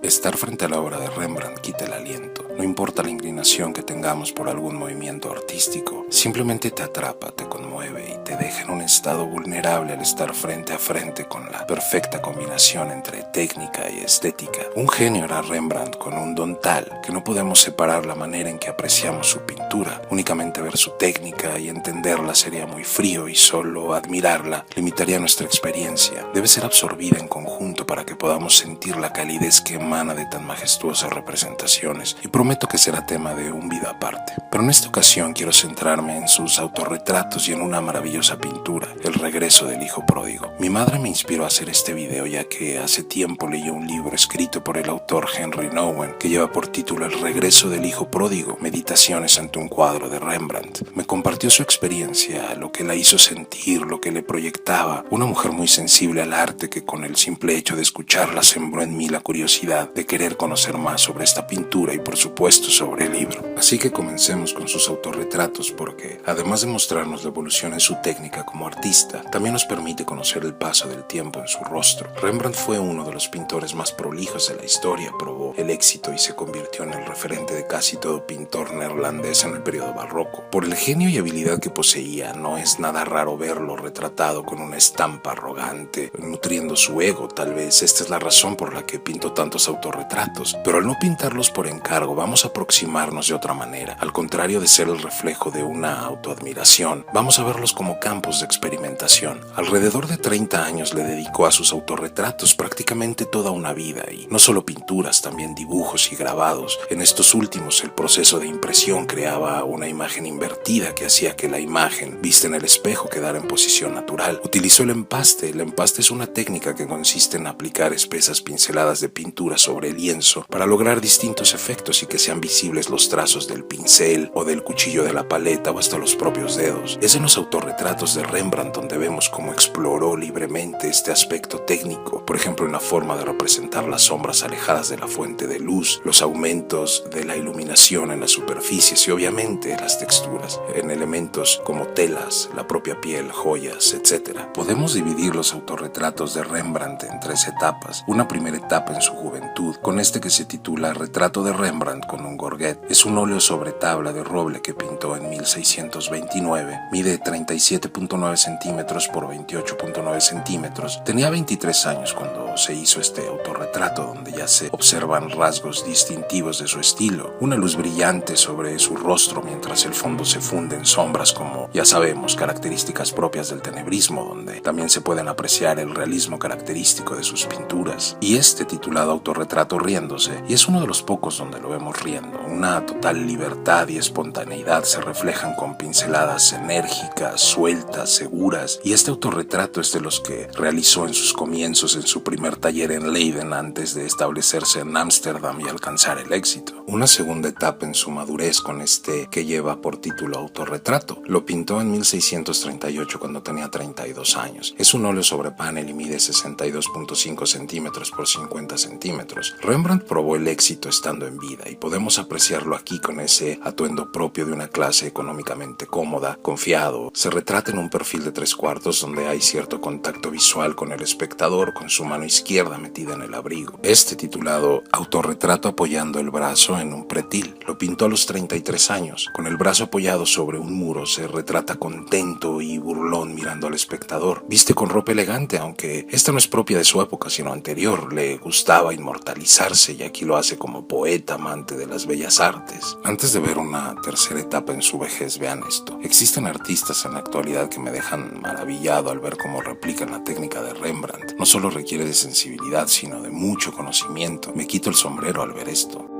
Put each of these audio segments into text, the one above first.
Estar frente a la obra de Rembrandt quita el aliento. No importa la inclinación que tengamos por algún movimiento artístico, simplemente te atrapa, te conmueve y te deja en un estado vulnerable al estar frente a frente con la perfecta combinación entre técnica y estética. Un genio era Rembrandt, con un don tal que no podemos separar la manera en que apreciamos su pintura. Únicamente ver su técnica y entenderla sería muy frío, y solo admirarla limitaría nuestra experiencia. Debe ser absorbida en conjunto para que podamos sentir la calidez que emana de tan majestuosas representaciones, y prometo que será tema de un video aparte. Pero en esta ocasión quiero centrarme en sus autorretratos y en una maravillosa pintura, El regreso del hijo pródigo. Mi madre me inspiró a hacer este video ya que hace tiempo leyó un libro escrito por el autor Henry Nouwen que lleva por título El regreso del hijo pródigo, meditaciones ante un cuadro de Rembrandt. Me compartió su experiencia, lo que la hizo sentir, lo que le proyectaba. Una mujer muy sensible al arte que con el simple hecho de escucharla sembró en mí la curiosidad de querer conocer más sobre esta pintura y por supuesto sobre el libro. Así que comencemos con sus autorretratos, porque además de mostrarnos la evolución en su técnica como artista, también nos permite conocer el paso del tiempo en su rostro. Rembrandt fue uno de los pintores más prolijos de la historia, probó el éxito y se convirtió en el referente de casi todo pintor neerlandés en el periodo barroco. Por el genio y habilidad que poseía, no es nada raro verlo retratado con una estampa arrogante, nutriendo su ego. Tal vez esta es la razón por la que pintó tantos autorretratos, pero al no pintarlos por encargo vamos a aproximarnos de otra manera. Al contrario de ser el reflejo de una autoadmiración, vamos a verlos como campos de experimentación. Alrededor de 30 años le dedicó a sus autorretratos, prácticamente toda una vida, y no solo pinturas, también dibujos y grabados. En estos últimos, el proceso de impresión creaba una imagen invertida que hacía que la imagen vista en el espejo quedara en posición natural. Utilizó el empaste. El empaste es una técnica que consiste en aplicar espesas pinceladas de pintura sobre el lienzo para lograr distintos efectos y que sean visibles los trazos del pincel o del cuchillo de la paleta o hasta los propios dedos. Es en los autorretratos de Rembrandt donde vemos cómo exploró libremente este aspecto técnico, por ejemplo en la forma de representar las sombras alejadas de la fuente de luz, los aumentos de la iluminación en las superficies y obviamente las texturas, en elementos como telas, la propia piel, joyas, etc. Podemos dividir los autorretratos de Rembrandt en tres etapas. Una primera etapa en su juventud, con este que se titula Retrato de Rembrandt con un gorget. Es un óleo sobre tabla de roble que pintó en 1629. Mide 37.9 centímetros por 28.9 centímetros. Tenía 23 años cuando se hizo este autorretrato, donde ya se observan rasgos distintivos de su estilo. Una luz brillante sobre su rostro mientras el fondo se funde en sombras, como ya sabemos, características propias del tenebrismo, donde también se pueden apreciar el realismo característico de sus pinturas. Y este titulado Autorretrato riéndose, y es uno de los pocos donde lo vemos riendo. Una total libertad y espontaneidad se reflejan con pinceladas enérgicas, sueltas, seguras, y este autorretrato es de los que realizó en sus comienzos en su primer taller en Leiden antes de establecerse en Ámsterdam y alcanzar el éxito. Una segunda etapa en su madurez con este que lleva por título Autorretrato. Lo pintó en 1638 cuando tenía 32 años. Es un óleo sobre panel y mide 62.5 centímetros por 50 centímetros. Rembrandt probó el éxito estando en vida y podemos apreciarlo aquí con ese atuendo propio de una clase económicamente cómoda, confiado. Se retrata en un perfil de 3/4 donde hay cierto contacto visual con el espectador, con su mano izquierda metida en el abrigo. Este titulado Autorretrato apoyando el brazo en un pretil. Lo pintó a los 33 años. Con el brazo apoyado sobre un muro se retrata contento y burlón mirando al espectador. Viste con ropa elegante, aunque esta no es propia de su época sino anterior. Le gustaba inmortalizarse y aquí lo hace como poeta amante de las bellas artes. Antes de ver una tercera etapa en su vejez, vean esto. Existen artistas en la actualidad que me dejan maravillado al ver cómo replican la técnica de Rembrandt. No solo requiere de sensibilidad sino de mucho conocimiento. Me quito el sombrero al ver esto.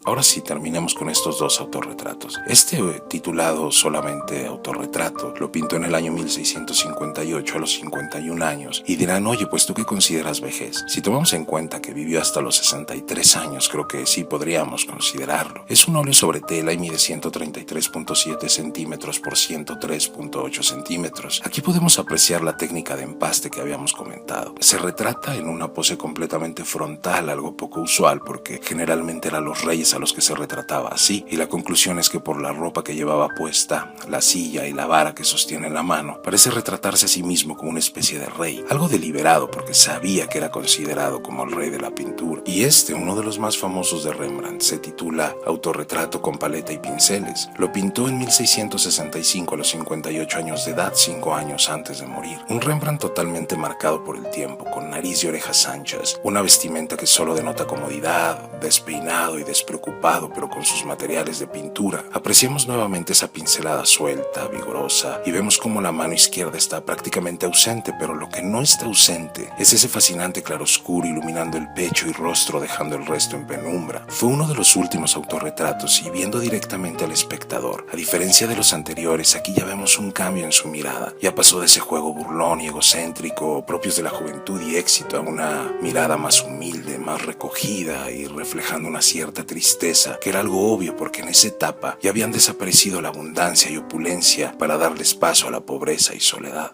Ahora sí, terminemos con estos dos autorretratos. Este titulado solamente Autorretrato lo pintó en el año 1658 a los 51 años y dirán, oye, pues ¿tú qué consideras vejez? Si tomamos en cuenta que vivió hasta los 63 años, creo que sí podríamos considerarlo. Es un óleo sobre tela y mide 133.7 centímetros por 103.8 centímetros. Aquí podemos apreciar la técnica de empaste que habíamos comentado. Se retrata en una pose completamente frontal, algo poco usual porque generalmente eran los reyes a los que se retrataba así, y la conclusión es que por la ropa que llevaba puesta, la silla y la vara que sostiene en la mano, parece retratarse a sí mismo como una especie de rey, algo deliberado porque sabía que era considerado como el rey de la pintura. Y uno de los más famosos de Rembrandt, se titula Autorretrato con paleta y pinceles. Lo pintó en 1665 a los 58 años de edad, 5 años antes de morir. Un Rembrandt totalmente marcado por el tiempo, con nariz y orejas anchas, una vestimenta que solo denota comodidad, despeinado y despreocupado, pero con sus materiales de pintura. Apreciamos nuevamente esa pincelada suelta, vigorosa, y vemos como la mano izquierda está prácticamente ausente, pero lo que no está ausente es ese fascinante claroscuro iluminando el pecho y rostro, dejando el resto en penumbra. Fue uno de los últimos autorretratos y viendo directamente al espectador. A diferencia de los anteriores, aquí ya vemos un cambio en su mirada. Ya pasó de ese juego burlón y egocéntrico propios de la juventud y éxito a una mirada más humilde, más recogida y reflejando una cierta tristeza, que era algo obvio porque en esa etapa ya habían desaparecido la abundancia y opulencia para darles paso a la pobreza y soledad.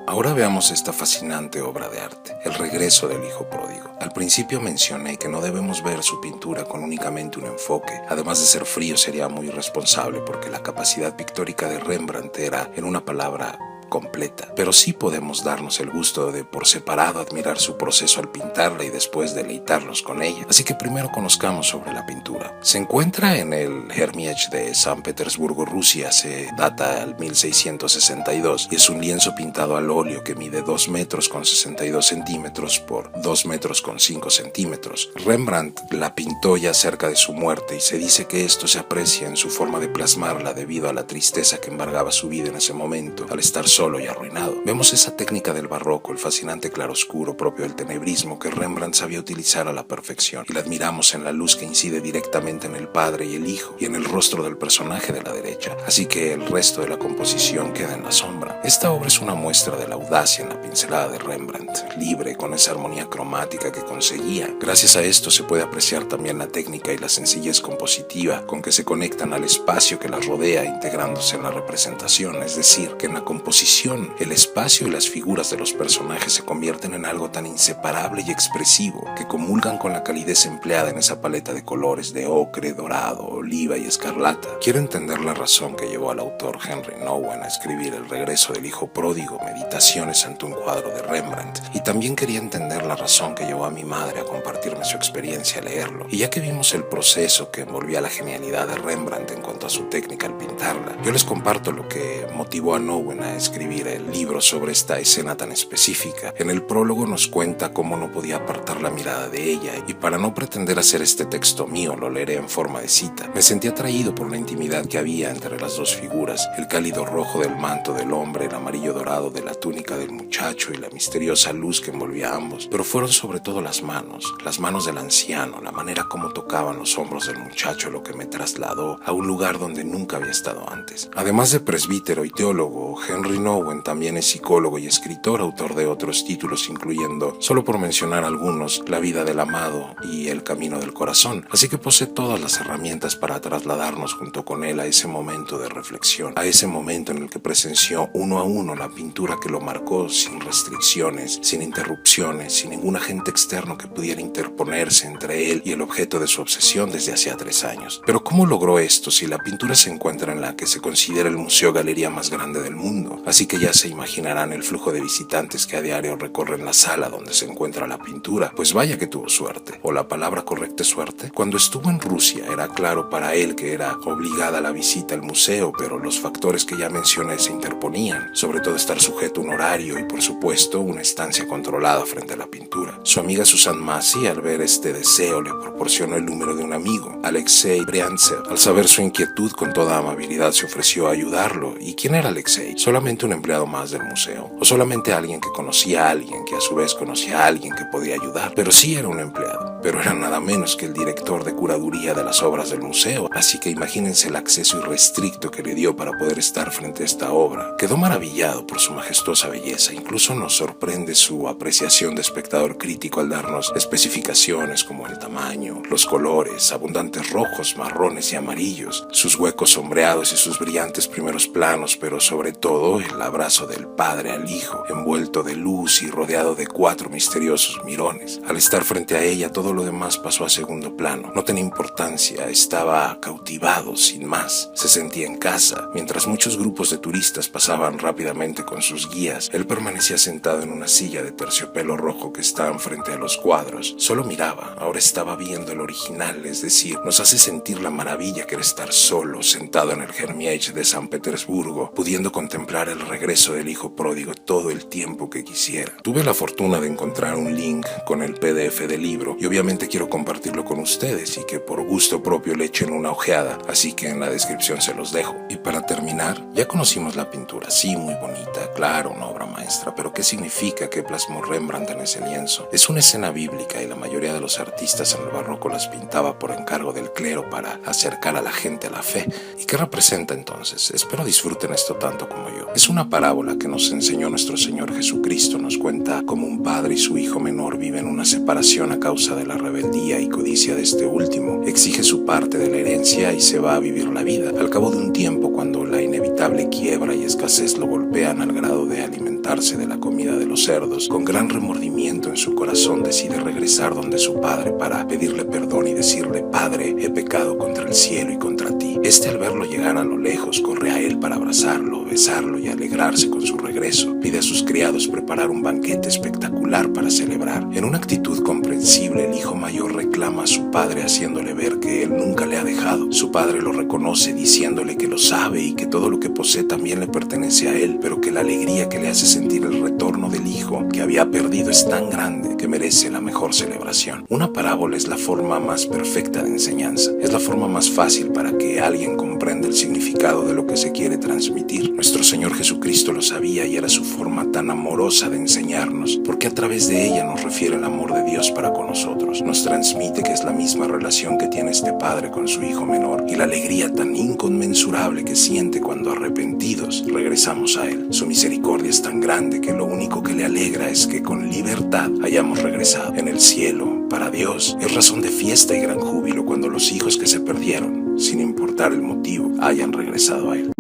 Ahora veamos esta fascinante obra de arte, El regreso del hijo pródigo. Al principio mencioné que no debemos ver su pintura con únicamente un enfoque. Además de ser frío, sería muy irresponsable porque la capacidad pictórica de Rembrandt era, en una palabra, completa, pero sí podemos darnos el gusto de por separado admirar su proceso al pintarla y después deleitarnos con ella. Así que primero conozcamos sobre la pintura. Se encuentra en el Hermitage de San Petersburgo, Rusia, se data al 1662 y es un lienzo pintado al óleo que mide 2 metros con 62 centímetros por 2 metros con 5 centímetros. Rembrandt la pintó ya cerca de su muerte y se dice que esto se aprecia en su forma de plasmarla debido a la tristeza que embargaba su vida en ese momento al estar solo y arruinado. Vemos esa técnica del barroco, el fascinante claroscuro propio del tenebrismo que Rembrandt sabía utilizar a la perfección, y la admiramos en la luz que incide directamente en el padre y el hijo y en el rostro del personaje de la derecha, así que el resto de la composición queda en la sombra. Esta obra es una muestra de la audacia en la pincelada de Rembrandt, libre con esa armonía cromática que conseguía. Gracias a esto se puede apreciar también la técnica y la sencillez compositiva con que se conectan al espacio que las rodea integrándose en la representación, es decir, que en la composición el espacio y las figuras de los personajes se convierten en algo tan inseparable y expresivo que comulgan con la calidez empleada en esa paleta de colores de ocre, dorado, oliva y escarlata. Quiero entender la razón que llevó al autor Henry Nouwen a escribir El regreso del hijo pródigo, meditaciones ante un cuadro de Rembrandt, y también quería entender la razón que llevó a mi madre a compartirme su experiencia al leerlo. Y ya que vimos el proceso que envolvía la genialidad de Rembrandt en cuanto a su técnica al pintarla, yo les comparto lo que motivó a Nouwen a escribir el libro sobre esta escena tan específica. En el prólogo nos cuenta cómo no podía apartar la mirada de ella, y para no pretender hacer este texto mío lo leeré en forma de cita. Me sentí atraído por la intimidad que había entre las dos figuras, el cálido rojo del manto del hombre, el amarillo dorado de la túnica del muchacho y la misteriosa luz que envolvía a ambos, pero fueron sobre todo las manos del anciano, la manera como tocaban los hombros del muchacho lo que me trasladó a un lugar donde nunca había estado antes. Además de presbítero y teólogo, Henry Nouwen también es psicólogo y escritor, autor de otros títulos incluyendo, solo por mencionar algunos, La vida del amado y El camino del corazón, así que posee todas las herramientas para trasladarnos junto con él a ese momento de reflexión, a ese momento en el que presenció uno a uno la pintura que lo marcó sin restricciones, sin interrupciones, sin ningún agente externo que pudiera interponerse entre él y el objeto de su obsesión desde hacía 3 años. Pero ¿cómo logró esto si la pintura se encuentra en la que se considera el museo galería más grande del mundo? Así que ya se imaginarán el flujo de visitantes que a diario recorren la sala donde se encuentra la pintura. Pues vaya que tuvo suerte, o la palabra correcta es suerte. Cuando estuvo en Rusia era claro para él que era obligada la visita al museo, pero los factores que ya mencioné se interponían, sobre todo estar sujeto a un horario y por supuesto una estancia controlada frente a la pintura. Su amiga Susan Massey, al ver este deseo, le proporcionó el número de un amigo, Alexei Briantsev. Al saber su inquietud, con toda amabilidad se ofreció a ayudarlo. ¿Y quién era Alexei? ¿Solamente un empleado más del museo? ¿O solamente alguien que conocía a alguien que a su vez conocía a alguien que podía ayudar? Pero sí era un empleado. pero era nada menos que el director de curaduría de las obras del museo, así que imagínense el acceso irrestricto que le dio para poder estar frente a esta obra. Quedó maravillado por su majestuosa belleza, incluso nos sorprende su apreciación de espectador crítico al darnos especificaciones como el tamaño, los colores, abundantes rojos, marrones y amarillos, sus huecos sombreados y sus brillantes primeros planos, pero sobre todo el abrazo del padre al hijo, envuelto de luz y rodeado de 4 misteriosos mirones. Al estar frente a ella, todo lo demás pasó a segundo plano. No tenía importancia, estaba cautivado sin más. Se sentía en casa. Mientras muchos grupos de turistas pasaban rápidamente con sus guías, él permanecía sentado en una silla de terciopelo rojo que estaban frente a los cuadros. Solo miraba, ahora estaba viendo el original, es decir, nos hace sentir la maravilla que era estar solo, sentado en el Hermitage de San Petersburgo, pudiendo contemplar el regreso del hijo pródigo todo el tiempo que quisiera. Tuve la fortuna de encontrar un link con el PDF del libro y obviamente quiero compartirlo con ustedes y que por gusto propio le echen una ojeada, así que en la descripción se los dejo. Y para terminar, ya conocimos la pintura, sí, muy bonita, claro, una obra maestra, pero ¿qué significa que plasmó Rembrandt en ese lienzo? Es una escena bíblica y la mayoría de los artistas en el barroco las pintaba por encargo del clero para acercar a la gente a la fe. ¿Y qué representa entonces? Espero disfruten esto tanto como yo. Es una parábola que nos enseñó nuestro Señor Jesucristo. Nos cuenta cómo un padre y su hijo menor viven una separación a causa de la rebeldía y codicia de este último. Exige su parte de la herencia y se va a vivir la vida. Al cabo de un tiempo, cuando la inevitable quiebra y escasez lo golpean al grado de alimentarse de la comida de los cerdos, con gran remordimiento en su corazón decide regresar donde su padre para pedirle perdón y decirle: Padre, he pecado contra el cielo y contra ti. Este, al verlo llegar a lo lejos, corre a él para abrazarlo, besarlo y alegrarse con su regreso. Pide a sus criados preparar un banquete espectacular para celebrar. En una actitud comprensible, el hijo mayor reclama a su padre haciéndole ver que él nunca le ha dejado. Su padre lo reconoce diciéndole que lo sabe y que todo lo que posee también le pertenece a él, pero que la alegría que le hace sentir el retorno del hijo que había perdido es tan grande que merece la mejor celebración. Una parábola es la forma más perfecta de enseñanza. Es la forma más fácil para que alguien comprenda el significado de lo que se quiere transmitir. Nuestro Señor Jesucristo lo sabía y era su forma tan amorosa de enseñarnos, porque a través de ella nos refiere el amor de Dios para con nosotros. Nos transmite que es la misma relación que tiene este padre con su hijo menor y la alegría tan inconmensurable que siente cuando arrepentidos regresamos a él. Su misericordia es tan grande que lo único que le alegra es que con libertad hayamos regresado. En el cielo, para Dios, es razón de fiesta y gran júbilo cuando los hijos que se perdieron, sin importar el motivo, hayan regresado a él.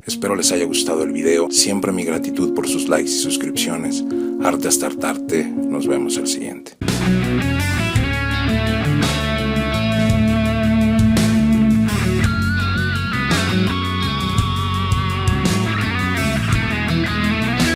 Espero les haya gustado el video. Siempre mi gratitud por sus likes y suscripciones. Arte hasta hartarte. Nos vemos el siguiente.